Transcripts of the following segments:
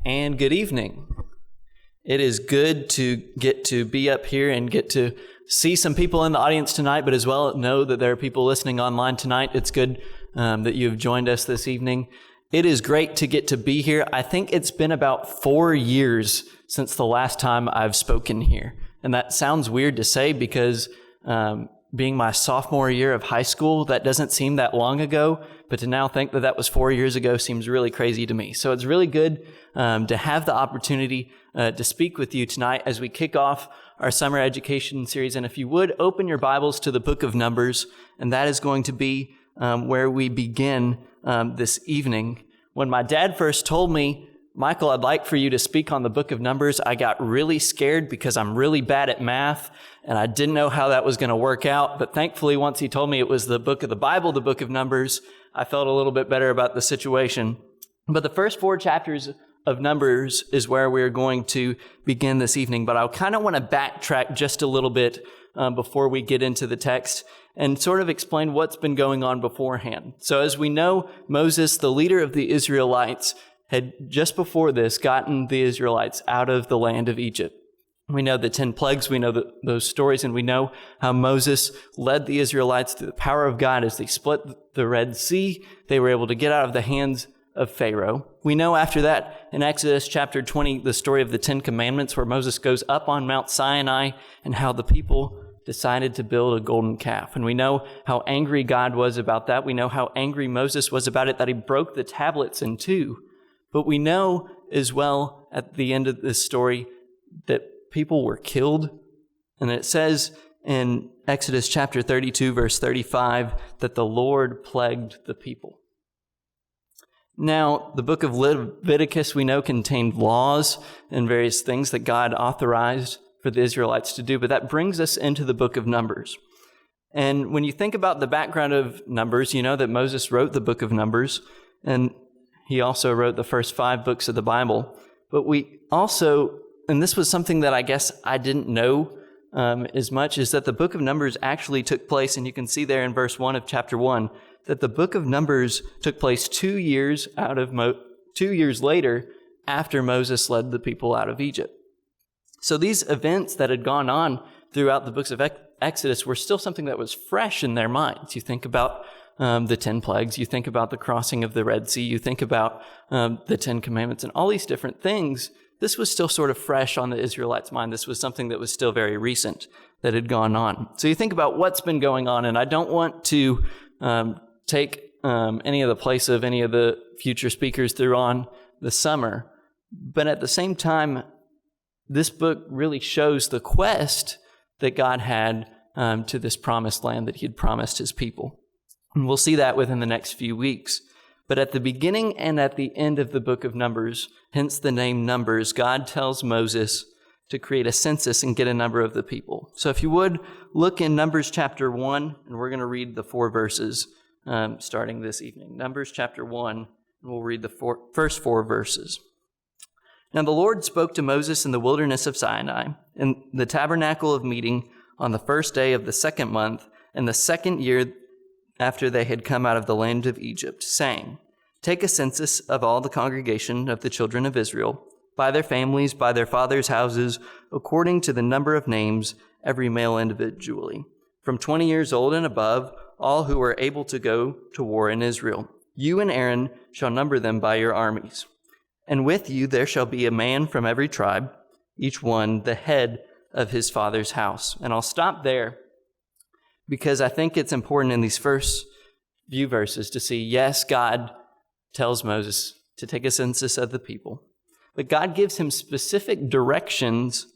and good evening. It is good to get to be up here and get to see some people in the audience tonight, but as well know that there are people listening online tonight. It's good that you have joined us this evening. It is great to get to be here. I think it's been about 4 years since the last time I've spoken here. And that sounds weird to say because being my sophomore year of high school, that doesn't seem that long ago, but to now think that that was 4 years ago seems really crazy to me. So it's really good to have the opportunity to speak with you tonight as we kick off our summer education series. And if you would, open your Bibles to the book of Numbers, and that is going to be where we begin this evening. When my dad first told me, Michael, I'd like for you to speak on the book of Numbers, I got really scared because I'm really bad at math, and I didn't know how that was going to work out. But thankfully, once he told me it was the book of the Bible, the book of Numbers, I felt a little bit better about the situation. But the first 4 chapters of Numbers is where we're going to begin this evening. But I kind of want to backtrack just a little bit before we get into the text and sort of explain what's been going on beforehand. So as we know, Moses, the leader of the Israelites, had just before this gotten the Israelites out of the land of Egypt. We know the 10 plagues, we know those stories, and we know how Moses led the Israelites through the power of God as they split the Red Sea. They were able to get out of the hands of Pharaoh. We know after that in Exodus chapter 20, the story of the 10 Commandments, where Moses goes up on Mount Sinai and how the people decided to build a golden calf. And we know how angry God was about that. We know how angry Moses was about it, that he broke the tablets in two. But we know as well at the end of this story that people were killed. And it says in Exodus chapter 32, verse 35, that the Lord plagued the people. Now, the book of Leviticus, we know, contained laws and various things that God authorized for the Israelites to do. But that brings us into the book of Numbers. And when you think about the background of Numbers, you know that Moses wrote the book of Numbers, and he also wrote the first 5 books of the Bible. But we also, and this was something that I guess I didn't know as much, is that the book of Numbers actually took place, and you can see there in verse 1 of chapter 1, that the book of Numbers took place 2 years 2 years later after Moses led the people out of Egypt. So these events that had gone on throughout the books of Exodus were still something that was fresh in their minds. You think about the 10 plagues, you think about the crossing of the Red Sea, you think about the 10 Commandments and all these different things. This was still sort of fresh on the Israelites' mind. This was something that was still very recent that had gone on. So you think about what's been going on, and I don't want to take any of the place of any of the future speakers through on the summer, but at the same time, this book really shows the quest that God had to this promised land that he had promised his people. And we'll see that within the next few weeks. But at the beginning and at the end of the book of Numbers, hence the name Numbers, God tells Moses to create a census and get a number of the people. So if you would, look in Numbers chapter 1, and we're going to read the 4 verses starting this evening. Numbers chapter 1, and we'll read the first 4 verses. Now the Lord spoke to Moses in the wilderness of Sinai, in the tabernacle of meeting, on the first day of the 2nd month, in the 2nd year after they had come out of the land of Egypt, saying, Take a census of all the congregation of the children of Israel, by their families, by their fathers' houses, according to the number of names, every male individually, from 20 years old and above, all who are able to go to war in Israel. You and Aaron shall number them by your armies. And with you there shall be a man from every tribe, each one the head of his father's house. And I'll stop there because I think it's important in these first few verses to see, yes, God tells Moses to take a census of the people, but God gives him specific directions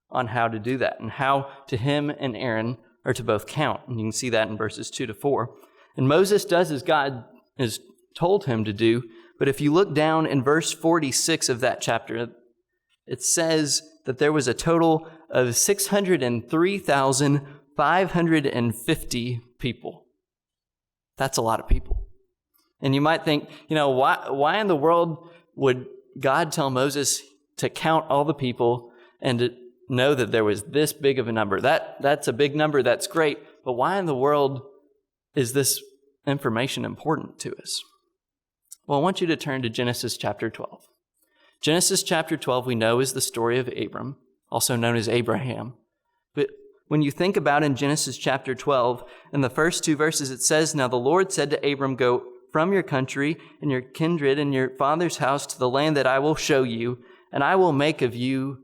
on how to do that and how to him and Aaron are to both count. And you can see that in verses 2 to 4. And Moses does as God has told him to do. But if you look down in verse 46 of that chapter, it says that there was a total of 603,550 people. That's a lot of people. And you might think, why in the world would God tell Moses to count all the people and to know that there was this big of a number? That's a big number, that's great, but why in the world is this information important to us? Well, I want you to turn to Genesis chapter 12. Genesis chapter 12, we know, is the story of Abram, also known as Abraham. But when you think about in Genesis chapter 12, in the first 2 verses, it says, "Now the Lord said to Abram, go from your country and your kindred and your father's house to the land that I will show you, and I will make of you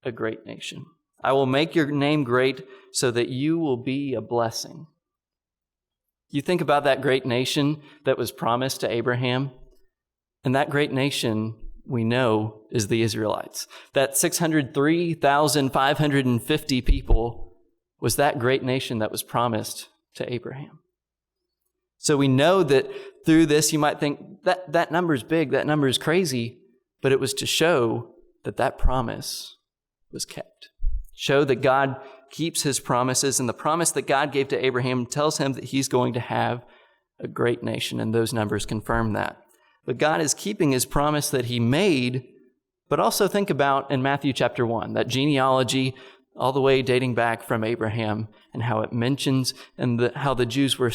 a great nation. I will make your name great so that you will be a blessing." You think about that great nation that was promised to Abraham, and that great nation we know is the Israelites. That 603,550 people was that great nation that was promised to Abraham. So we know that through this, you might think that number is big, that number is crazy, but it was to show that that promise was kept. Show that God keeps his promises, and the promise that God gave to Abraham tells him that he's going to have a great nation, and those numbers confirm that. But God is keeping his promise that he made, but also think about in Matthew chapter 1, that genealogy all the way dating back from Abraham, and how it mentions and how the Jews were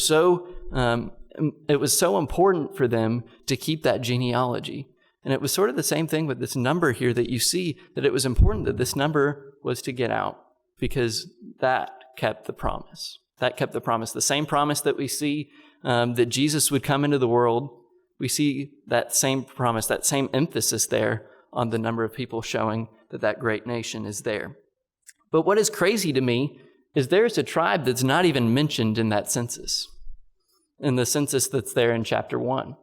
it was so important for them to keep that genealogy. And it was sort of the same thing with this number here, that you see that it was important that this number was to get out, because that kept the promise. That kept the promise. The same promise that we see that Jesus would come into the world, we see that same promise, that same emphasis there on the number of people, showing that that great nation is there. But what is crazy to me is there's a tribe that's not even mentioned in that census, in the census that's there in chapter 1.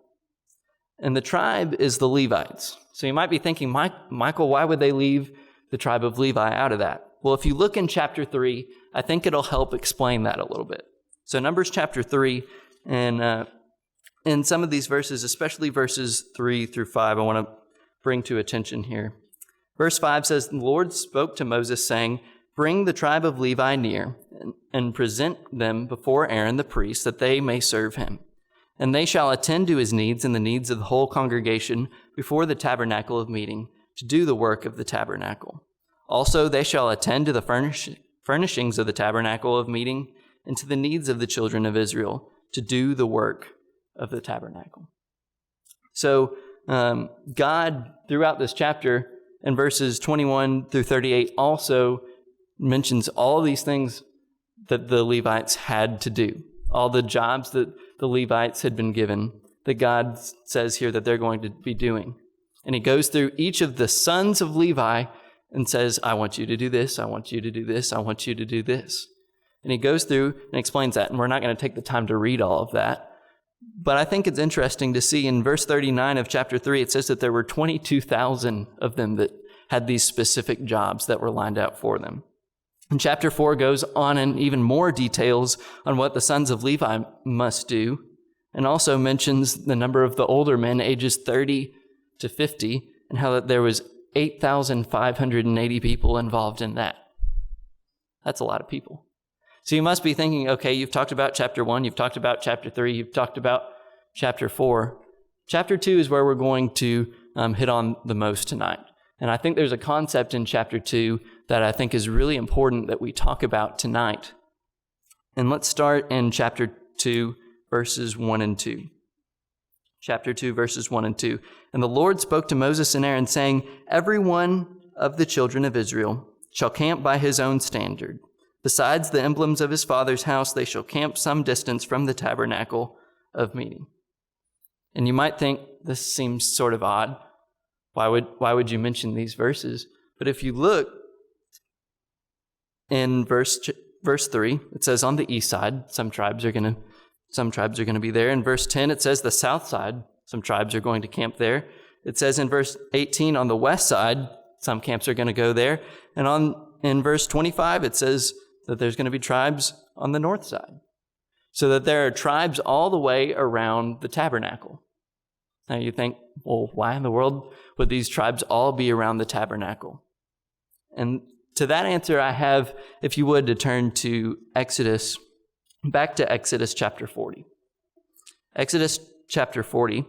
And the tribe is the Levites. So you might be thinking, Michael, why would they leave the tribe of Levi out of that? Well, if you look in chapter 3, I think it'll help explain that a little bit. So Numbers chapter 3, and in some of these verses, especially verses 3 through 5, I want to bring to attention here. Verse 5 says, "The Lord spoke to Moses, saying, bring the tribe of Levi near, and present them before Aaron the priest, that they may serve him. And they shall attend to his needs and the needs of the whole congregation before the tabernacle of meeting, to do the work of the tabernacle. Also they shall attend to the furnishings of the tabernacle of meeting, and to the needs of the children of Israel, to do the work of the tabernacle." So God, throughout this chapter, in verses 21 through 38, also mentions all these things that the Levites had to do, all the jobs that the Levites had been given, that God says here that they're going to be doing. And he goes through each of the sons of Levi and says, I want you to do this, I want you to do this, I want you to do this. And he goes through and explains that, and we're not going to take the time to read all of that. But I think it's interesting to see in verse 39 of chapter 3, it says that there were 22,000 of them that had these specific jobs that were lined out for them. And chapter 4 goes on in even more details on what the sons of Levi must do, and also mentions the number of the older men, ages 30 to 50, and how that there was 8,580 people involved in that. That's a lot of people. So you must be thinking, okay, you've talked about chapter 1, you've talked about chapter 3, you've talked about chapter 4. Chapter 2 is where we're going to hit on the most tonight. And I think there's a concept in chapter 2 that I think is really important that we talk about tonight. And let's start in chapter 2, verses 1 and 2. Chapter 2, verses 1 and 2. "And the Lord spoke to Moses and Aaron, saying, every one of the children of Israel shall camp by his own standard. Besides the emblems of his father's house, they shall camp some distance from the tabernacle of meeting." And you might think this seems sort of odd. Why would you mention these verses? But if you look in verse 3, it says on the east side, some tribes are going to be there. In verse 10, it says the south side, some tribes are going to camp there. It says in verse 18, on the west side, some camps are going to go there. And in verse 25, it says that there's going to be tribes on the north side. So that there are tribes all the way around the tabernacle. Now you think, well, why in the world would these tribes all be around the tabernacle? And to that answer, I have, if you would, to turn to back to Exodus chapter 40. Exodus chapter 40,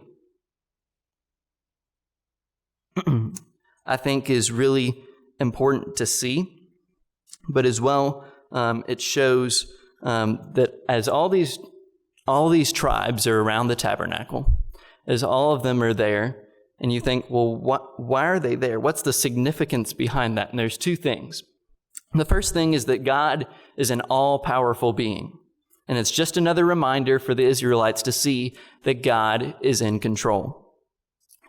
I think, is really important to see, but as well, it shows that as all these tribes are around the tabernacle, as all of them are there, And you think, well, why are they there? What's the significance behind that? And there's two things. The first thing is that God is an all-powerful being. And it's just another reminder for the Israelites to see that God is in control.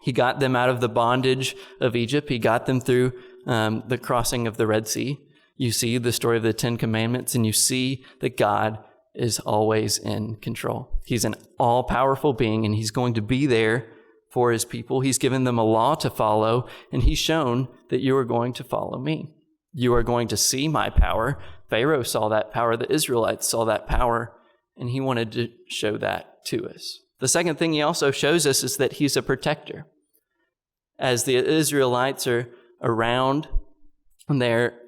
He got them out of the bondage of Egypt. He got them through the crossing of the Red Sea. You see the story of the Ten Commandments, and you see that God is always in control. He's an all-powerful being, and he's going to be there for his people. He's given them a law to follow, and he's shown that you are going to follow me. You are going to see my power. Pharaoh saw that power. The Israelites saw that power, and he wanted to show that to us. The second thing he also shows us is that he's a protector. As the Israelites are around, and they're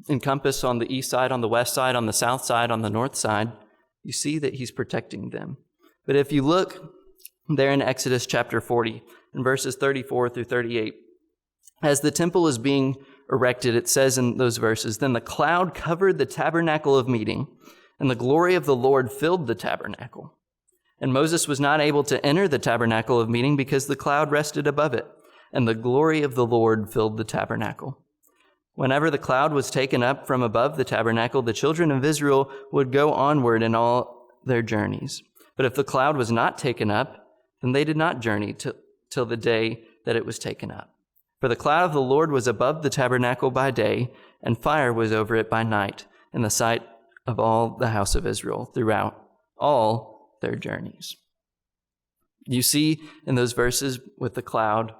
encompassed on the east side, on the west side, on the south side, on the north side, you see that he's protecting them. But if you look there in Exodus chapter 40, in verses 34 through 38, as the temple is being erected, it says in those verses, "Then the cloud covered the tabernacle of meeting, and the glory of the Lord filled the tabernacle. And Moses was not able to enter the tabernacle of meeting because the cloud rested above it, and the glory of the Lord filled the tabernacle. Whenever the cloud was taken up from above the tabernacle, the children of Israel would go onward in all their journeys. But if the cloud was not taken up, then they did not journey till the day that it was taken up. For the cloud of the Lord was above the tabernacle by day, and fire was over it by night, in the sight of all the house of Israel throughout all their journeys." You see in those verses with the cloud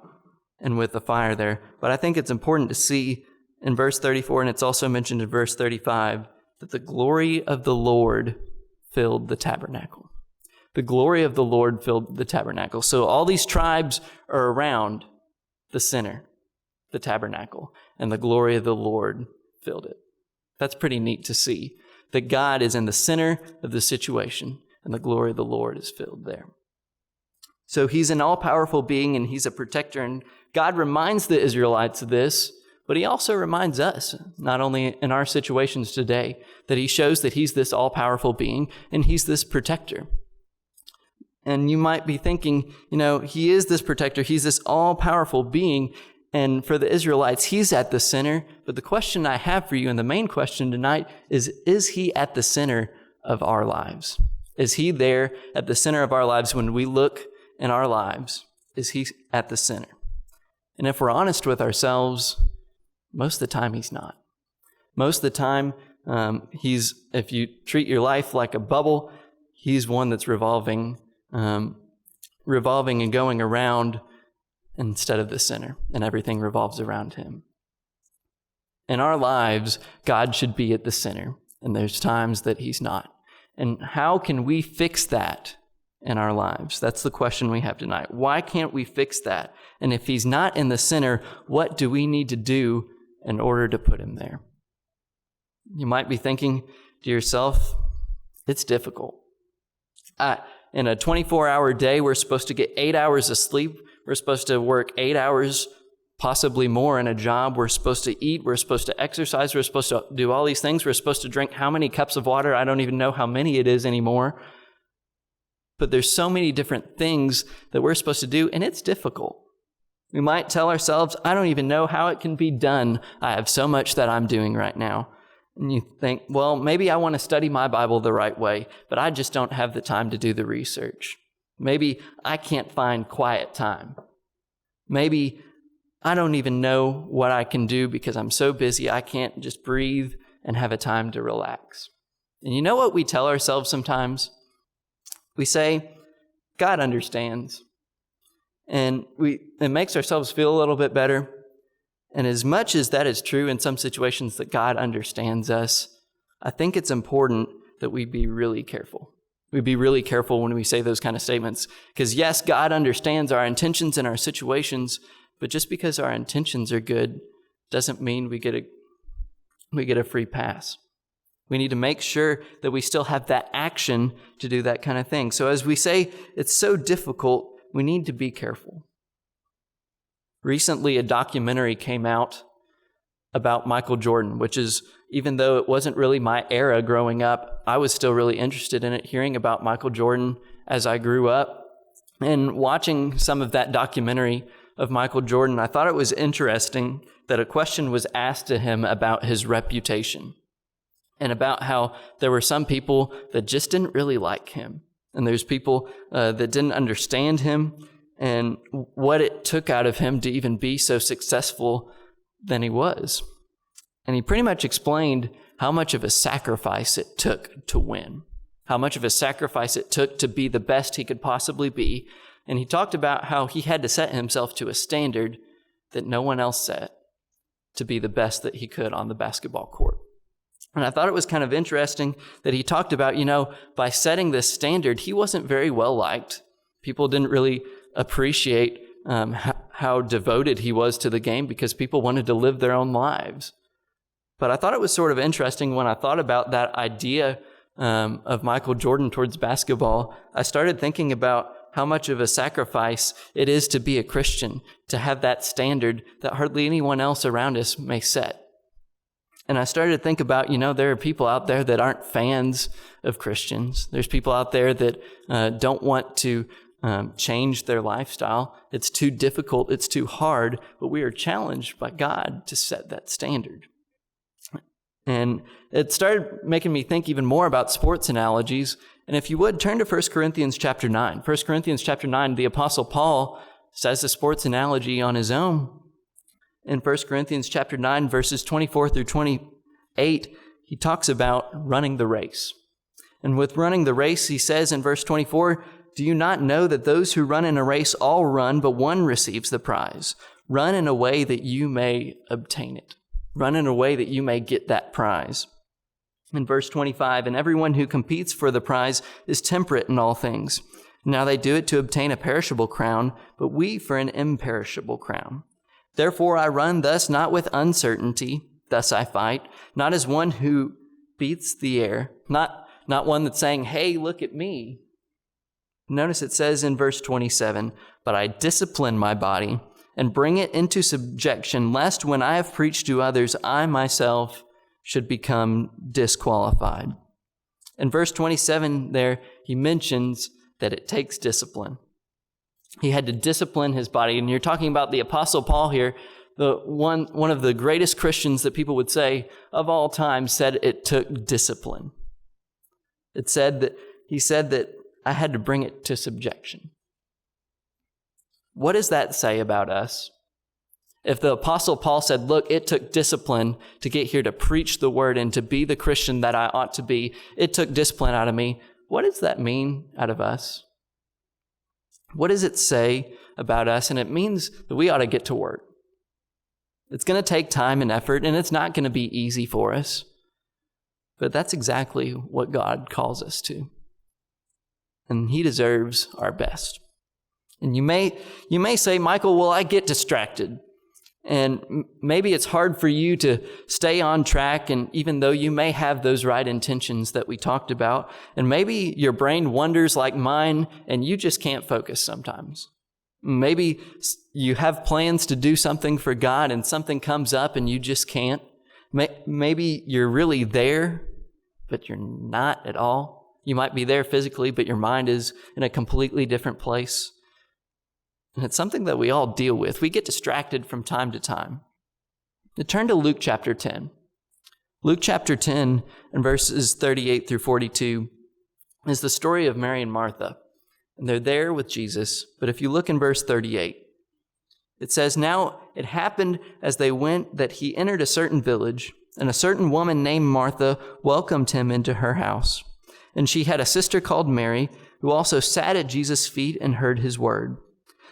and with the fire there, but I think it's important to see in verse 34, and it's also mentioned in verse 35, that the glory of the Lord filled the tabernacle. The glory of the Lord filled the tabernacle. So all these tribes are around the center, the tabernacle, and the glory of the Lord filled it. That's pretty neat to see, that God is in the center of the situation, and the glory of the Lord is filled there. So he's an all-powerful being, and he's a protector, and God reminds the Israelites of this, but he also reminds us, not only in our situations today, that he shows that he's this all-powerful being, and he's this protector. And you might be thinking, he is this protector, he's this all-powerful being, and for the Israelites, he's at the center. But the question I have for you, and the main question tonight, is he at the center of our lives? Is he there at the center of our lives when we look in our lives? Is he at the center? And if we're honest with ourselves, most of the time he's not. Most of the time, if you treat your life like a bubble, he's one that's revolving and going around instead of the center, and everything revolves around him. In our lives, God should be at the center, and there's times that he's not. And how can we fix that in our lives? That's the question we have tonight. Why can't we fix that? And if he's not in the center, what do we need to do in order to put him there? You might be thinking to yourself, it's difficult. In a 24-hour day, we're supposed to get 8 hours of sleep. We're supposed to work 8 hours, possibly more in a job. We're supposed to eat. We're supposed to exercise. We're supposed to do all these things. We're supposed to drink how many cups of water? I don't even know how many it is anymore. But there's so many different things that we're supposed to do, and it's difficult. We might tell ourselves, I don't even know how it can be done. I have so much that I'm doing right now. And you think, well, maybe I want to study my Bible the right way, but I just don't have the time to do the research. Maybe I can't find quiet time. Maybe I don't even know what I can do because I'm so busy I can't just breathe and have a time to relax. And you know what we tell ourselves sometimes? We say, God understands. And it makes ourselves feel a little bit better. And as much as that is true in some situations that God understands us, I think it's important that we be really careful. We be really careful when we say those kind of statements. Because yes, God understands our intentions and our situations, but just because our intentions are good doesn't mean we get a free pass. We need to make sure that we still have that action to do that kind of thing. So as we say, it's so difficult, we need to be careful. Recently, a documentary came out about Michael Jordan, which is, even though it wasn't really my era growing up, I was still really interested in it, hearing about Michael Jordan as I grew up. And watching some of that documentary of Michael Jordan, I thought it was interesting that a question was asked to him about his reputation and about how there were some people that just didn't really like him. And there's people that didn't understand him and what it took out of him to even be so successful than he was. And he pretty much explained how much of a sacrifice it took to win, how much of a sacrifice it took to be the best he could possibly be. And he talked about how he had to set himself to a standard that no one else set to be the best that he could on the basketball court. And I thought it was kind of interesting that he talked about, by setting this standard, he wasn't very well liked. People didn't really appreciate how devoted he was to the game because people wanted to live their own lives. But I thought it was sort of interesting when I thought about that idea of Michael Jordan towards basketball. I started thinking about how much of a sacrifice it is to be a Christian, to have that standard that hardly anyone else around us may set. And I started to think about, there are people out there that aren't fans of Christians. There's people out there that don't want to change their lifestyle. It's too difficult. It's too hard. But we are challenged by God to set that standard. And it started making me think even more about sports analogies. And if you would, turn to 1 Corinthians chapter 9. 1 Corinthians chapter 9, the Apostle Paul says a sports analogy on his own. In 1 Corinthians chapter 9, verses 24 through 28, he talks about running the race. And with running the race, he says in verse 24, "Do you not know that those who run in a race all run, but one receives the prize? Run in a way that you may obtain it." Run in a way that you may get that prize. In verse 25, "And everyone who competes for the prize is temperate in all things. Now they do it to obtain a perishable crown, but we for an imperishable crown. Therefore I run thus not with uncertainty, thus I fight, not as one who beats the air, not one that's saying, 'Hey, look at me.'" Notice it says in verse 27, "But I discipline my body and bring it into subjection, lest when I have preached to others, I myself should become disqualified." In verse 27 there, he mentions that it takes discipline. He had to discipline his body. And you're talking about the Apostle Paul here, the one of the greatest Christians that people would say of all time, said it took discipline. He said that I had to bring it to subjection. What does that say about us? If the Apostle Paul said, look, it took discipline to get here to preach the word and to be the Christian that I ought to be, it took discipline out of me, what does that mean out of us? What does it say about us? And it means that we ought to get to work. It's going to take time and effort, and it's not going to be easy for us. But that's exactly what God calls us to. And He deserves our best. And you may say, Michael, well, I get distracted. And maybe it's hard for you to stay on track, and even though you may have those right intentions that we talked about, and maybe your brain wanders like mine, and you just can't focus sometimes. Maybe you have plans to do something for God, and something comes up, and you just can't. Maybe you're really there, but you're not at all. You might be there physically, but your mind is in a completely different place. And it's something that we all deal with. We get distracted from time to time. Now turn to Luke chapter 10. Luke chapter 10 and verses 38 through 42 is the story of Mary and Martha. And they're there with Jesus. But if you look in verse 38, it says, "Now it happened as they went that he entered a certain village, and a certain woman named Martha welcomed him into her house. And she had a sister called Mary, who also sat at Jesus' feet and heard his word.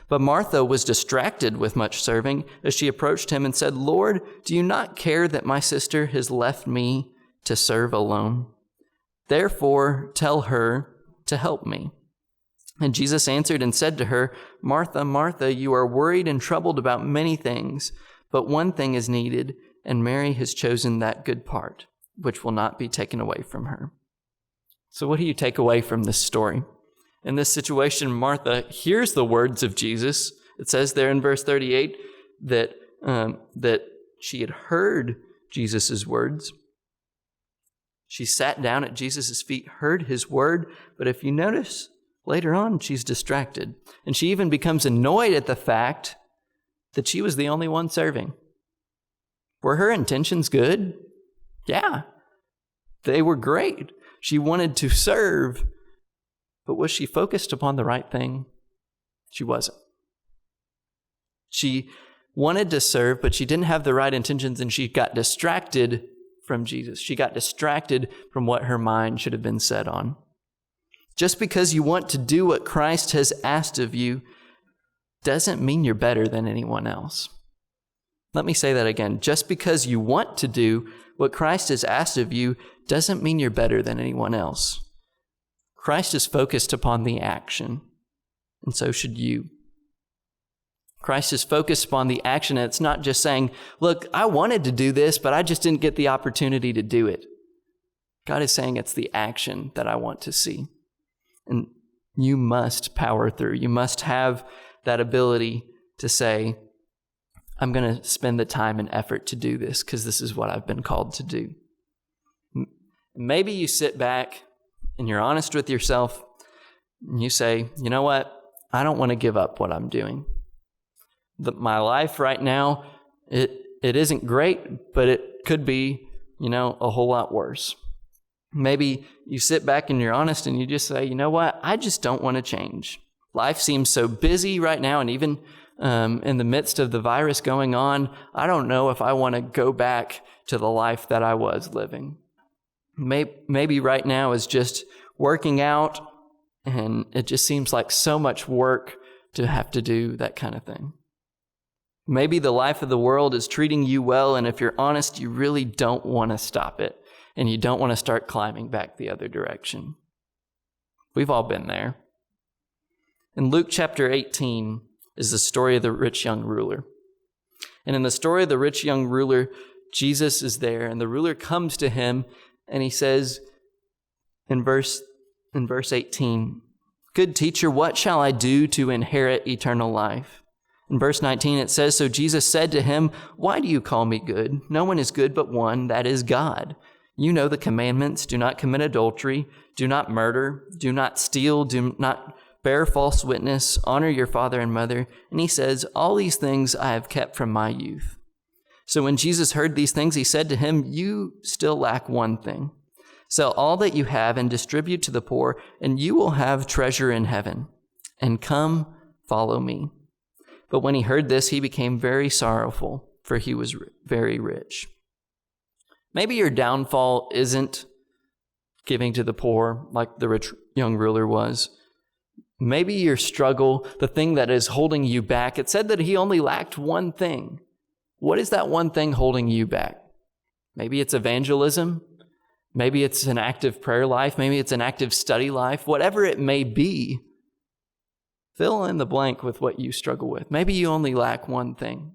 But Martha was distracted with much serving as she approached him and said, 'Lord, do you not care that my sister has left me to serve alone? Therefore, tell her to help me.' And Jesus answered and said to her, 'Martha, Martha, you are worried and troubled about many things, but one thing is needed, and Mary has chosen that good part, which will not be taken away from her.'" So what do you take away from this story? In this situation, Martha hears the words of Jesus. It says there in verse 38 that she had heard Jesus' words. She sat down at Jesus' feet, heard his word. But if you notice Later on, she's distracted, and she even becomes annoyed at the fact that she was the only one serving. Were her intentions good? Yeah, they were great. She wanted to serve, but was she focused upon the right thing? She wasn't. She wanted to serve, but she didn't have the right intentions, and she got distracted from Jesus. She got distracted from what her mind should have been set on. Just because you want to do what Christ has asked of you doesn't mean you're better than anyone else. Let me say that again. Just because you want to do what Christ has asked of you doesn't mean you're better than anyone else. Christ is focused upon the action, and so should you. Christ is focused upon the action, and it's not just saying, look, I wanted to do this, but I just didn't get the opportunity to do it. God is saying it's the action that I want to see. And you must power through. You must have that ability to say, I'm going to spend the time and effort to do this because this is what I've been called to do. Maybe you sit back and you're honest with yourself and you say, you know what? I don't want to give up what I'm doing. My life right now, it isn't great, but it could be, a whole lot worse. Maybe you sit back and you're honest and you just say, you know what? I just don't want to change. Life seems so busy right now, and even in the midst of the virus going on, I don't know if I want to go back to the life that I was living. Maybe right now is just working out, and it just seems like so much work to have to do that kind of thing. Maybe the life of the world is treating you well, and if you're honest, you really don't want to stop it, and you don't want to start climbing back the other direction. We've all been there. In Luke chapter 18 is the story of the rich young ruler. And in the story of the rich young ruler, Jesus is there, and the ruler comes to him, and he says in verse 18, "Good teacher, what shall I do to inherit eternal life?" In verse 19, it says, "So Jesus said to him, 'Why do you call me good? No one is good but one, that is God. You know the commandments: do not commit adultery, do not murder, do not steal, do not bear false witness, honor your father and mother.' And he says, 'All these things I have kept from my youth.' So when Jesus heard these things, he said to him, 'You still lack one thing. Sell all that you have and distribute to the poor, and you will have treasure in heaven. And come, follow me.' But when he heard this, he became very sorrowful, for he was very rich." Maybe your downfall isn't giving to the poor like the rich young ruler was. Maybe your struggle, the thing that is holding you back, it said that he only lacked one thing. What is that one thing holding you back? Maybe it's evangelism. Maybe it's an active prayer life. Maybe it's an active study life. Whatever it may be, fill in the blank with what you struggle with. Maybe you only lack one thing.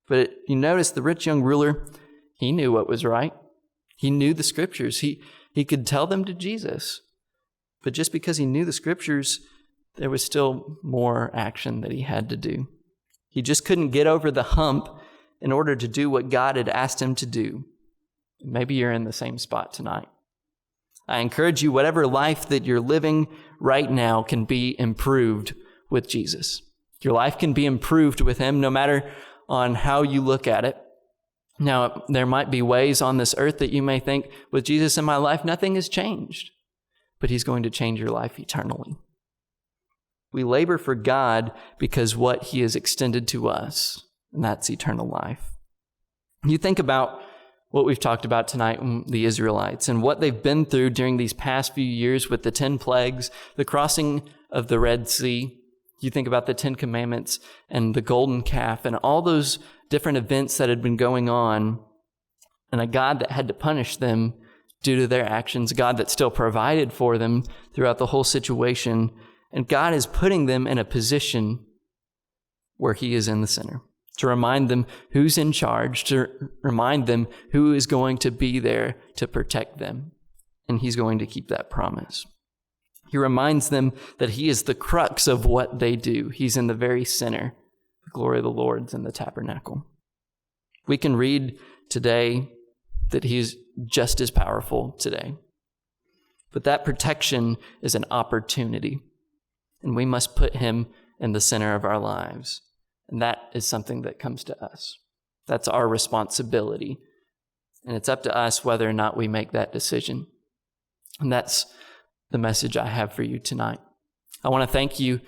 But you notice the rich young ruler, he knew what was right. He knew the scriptures. He could tell them to Jesus. But just because he knew the scriptures, there was still more action that he had to do. He just couldn't get over the hump in order to do what God had asked him to do. Maybe you're in the same spot tonight. I encourage you, whatever life that you're living right now can be improved with Jesus. Your life can be improved with him, no matter on how you look at it. Now, there might be ways on this earth that you may think, with Jesus in my life, nothing has changed. But he's going to change your life eternally. We labor for God because what he has extended to us, and that's eternal life. You think about what we've talked about tonight, the Israelites, and what they've been through during these past few years with the 10 plagues, the crossing of the Red Sea. You think about the 10 Commandments and the golden calf and all those different events that had been going on, and a God that had to punish them due to their actions, God that still provided for them throughout the whole situation. And God is putting them in a position where he is in the center, to remind them who's in charge, to remind them who is going to be there to protect them. And he's going to keep that promise. He reminds them that he is the crux of what they do. He's in the very center. The glory of the Lord's in the tabernacle. We can read today that he's just as powerful today. But that protection is an opportunity, and we must put him in the center of our lives. And that is something that comes to us. That's our responsibility. And it's up to us whether or not we make that decision. And that's the message I have for you tonight. I want to thank you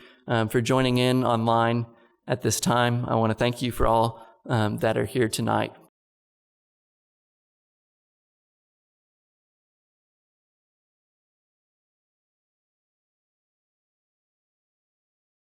for joining in online at this time. I want to thank you for all that are here tonight.